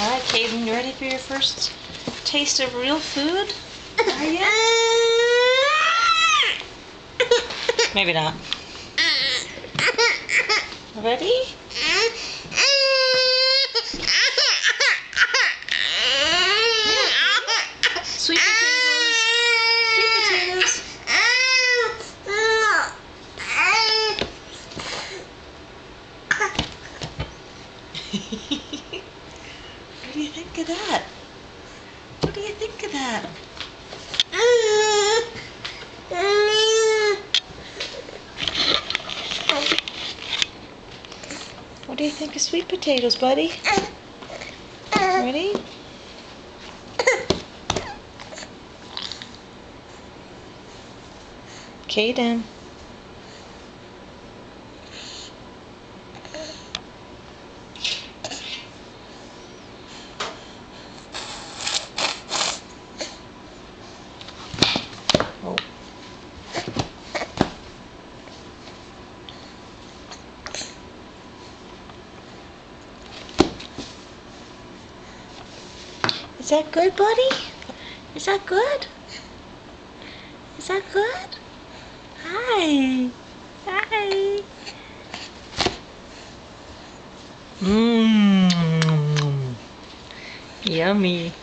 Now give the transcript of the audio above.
Alright, Caden, you ready for your first taste of real food? Are you? Maybe not. Ready? Sweet potatoes. Sweet potatoes. What do you think of that? What do you think of that? What do you think of sweet potatoes, buddy? Ready? Caden. Oh. Is that good, buddy? Is that good? Is that good? Hi. Hi. Mmm. Yummy.